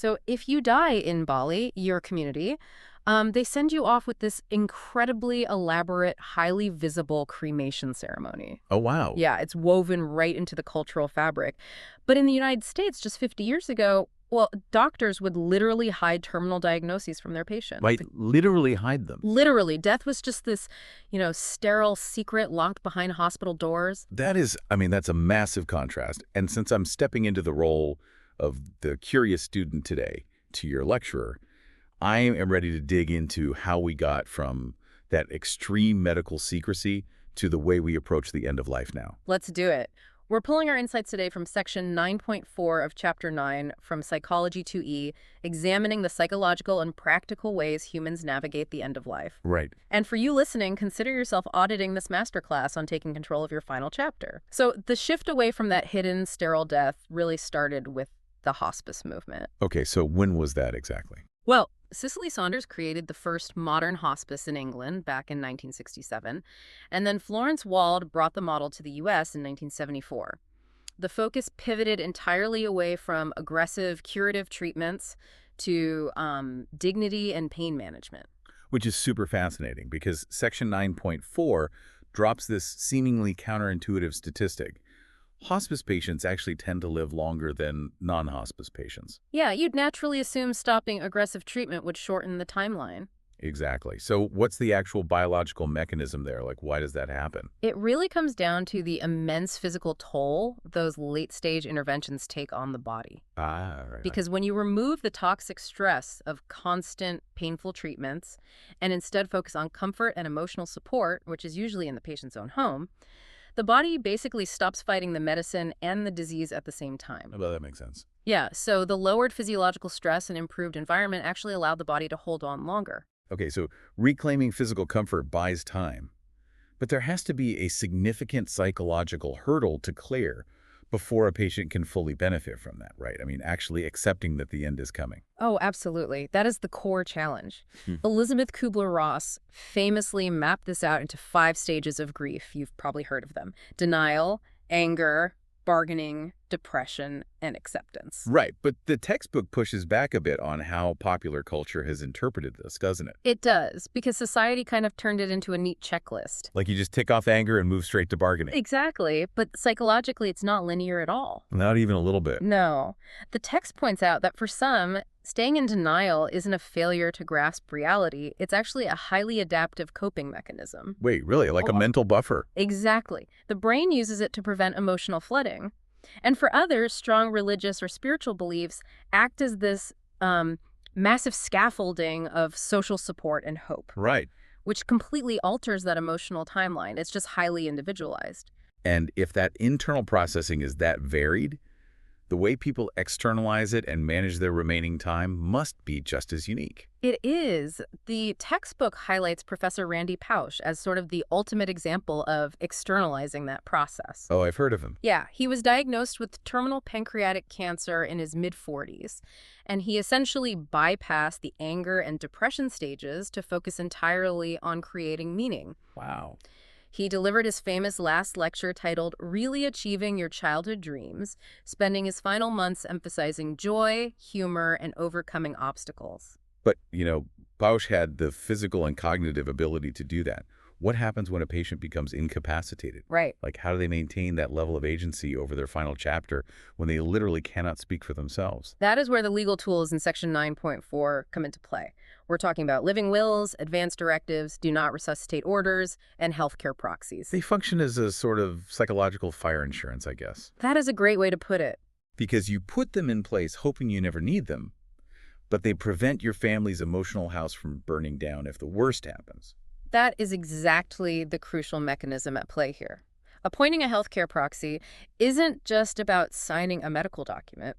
So if you die in Bali, your community, they send you off with this incredibly elaborate, highly visible cremation ceremony. Oh, wow. Yeah, it's woven right into the cultural fabric. But in the United States, just 50 years ago, well, doctors would literally hide terminal diagnoses from their patients. Like, literally hide them. Literally, death was just this, sterile secret locked behind hospital doors. That is, I mean, that's a massive contrast. And since I'm stepping into the role of the curious student today to your lecturer, I am ready to dig into how we got from that extreme medical secrecy to the way we approach the end of life now. Let's do it. We're pulling our insights today from section 9.4 of chapter 9 from Psychology 2E, examining the psychological and practical ways humans navigate the end of life. Right. And for you listening, consider yourself auditing this masterclass on taking control of your final chapter. So the shift away from that hidden, sterile death really started with the hospice movement. Okay, so when was that exactly? Well, Cicely Saunders created the first modern hospice in England back in 1967, and then Florence Wald brought the model to the U.S. in 1974. The focus pivoted entirely away from aggressive curative treatments to dignity and pain management. Which is super fascinating because Section 9.4 drops this seemingly counterintuitive statistic. Hospice patients actually tend to live longer than non-hospice patients. Yeah, you'd naturally assume stopping aggressive treatment would shorten the timeline. Exactly. So what's the actual biological mechanism there? Like, why does that happen? It really comes down to the immense physical toll those late-stage interventions take on the body. Right. Because when you remove the toxic stress of constant painful treatments and instead focus on comfort and emotional support, which is usually in the patient's own home, the body basically stops fighting the medicine and the disease at the same time. Well, that makes sense. Yeah, so the lowered physiological stress and improved environment actually allowed the body to hold on longer. Okay, so reclaiming physical comfort buys time. But there has to be a significant psychological hurdle to clear before a patient can fully benefit from that, right? I mean, actually accepting that the end is coming. Oh, absolutely. That is the core challenge. Elizabeth Kübler-Ross famously mapped this out into 5 stages of grief. You've probably heard of them: denial, anger, bargaining, depression, and acceptance. Right, but the textbook pushes back a bit on how popular culture has interpreted this, doesn't it? It does, because society kind of turned it into a neat checklist. Like you just tick off anger and move straight to bargaining. Exactly, but psychologically it's not linear at all. Not even a little bit. No. The text points out that for some, staying in denial isn't a failure to grasp reality. It's actually a highly adaptive coping mechanism. Wait, really? Like a mental buffer? Exactly. The brain uses it to prevent emotional flooding. And for others, strong religious or spiritual beliefs act as this massive scaffolding of social support and hope. Right. Which completely alters that emotional timeline. It's just highly individualized. And if that internal processing is that varied, the way people externalize it and manage their remaining time must be just as unique. It is. The textbook highlights Professor Randy Pausch as sort of the ultimate example of externalizing that process. Oh, I've heard of him. Yeah, he was diagnosed with terminal pancreatic cancer in his mid-40s, and he essentially bypassed the anger and depression stages to focus entirely on creating meaning. Wow. He delivered his famous last lecture titled Really Achieving Your Childhood Dreams, spending his final months emphasizing joy, humor, and overcoming obstacles. But, Pausch had the physical and cognitive ability to do that. What happens when a patient becomes incapacitated? Right. Like, how do they maintain that level of agency over their final chapter when they literally cannot speak for themselves? That is where the legal tools in Section 9.4 come into play. We're talking about living wills, advance directives, do not resuscitate orders, and healthcare proxies. They function as a sort of psychological fire insurance, I guess. That is a great way to put it. Because you put them in place hoping you never need them, but they prevent your family's emotional house from burning down if the worst happens. That is exactly the crucial mechanism at play here. Appointing a healthcare proxy isn't just about signing a medical document.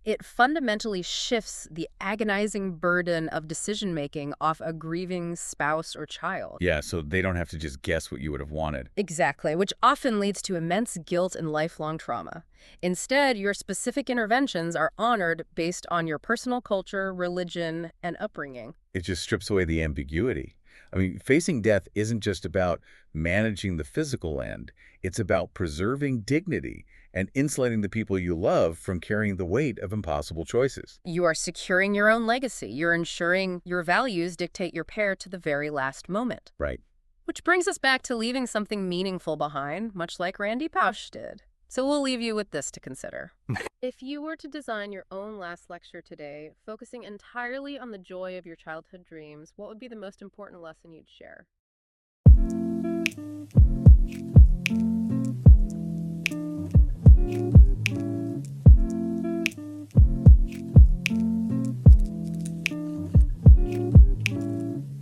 It fundamentally shifts the agonizing burden of decision-making off a grieving spouse or child. Yeah, so they don't have to just guess what you would have wanted. Exactly, which often leads to immense guilt and lifelong trauma. Instead, your specific interventions are honored based on your personal culture, religion, and upbringing. It just strips away the ambiguity. I mean, facing death isn't just about managing the physical end. It's about preserving dignity and insulating the people you love from carrying the weight of impossible choices. You are securing your own legacy. You're ensuring your values dictate your pair to the very last moment. Right. Which brings us back to leaving something meaningful behind, much like Randy Pausch did. So we'll leave you with this to consider. If you were to design your own last lecture today, focusing entirely on the joy of your childhood dreams, what would be the most important lesson you'd share?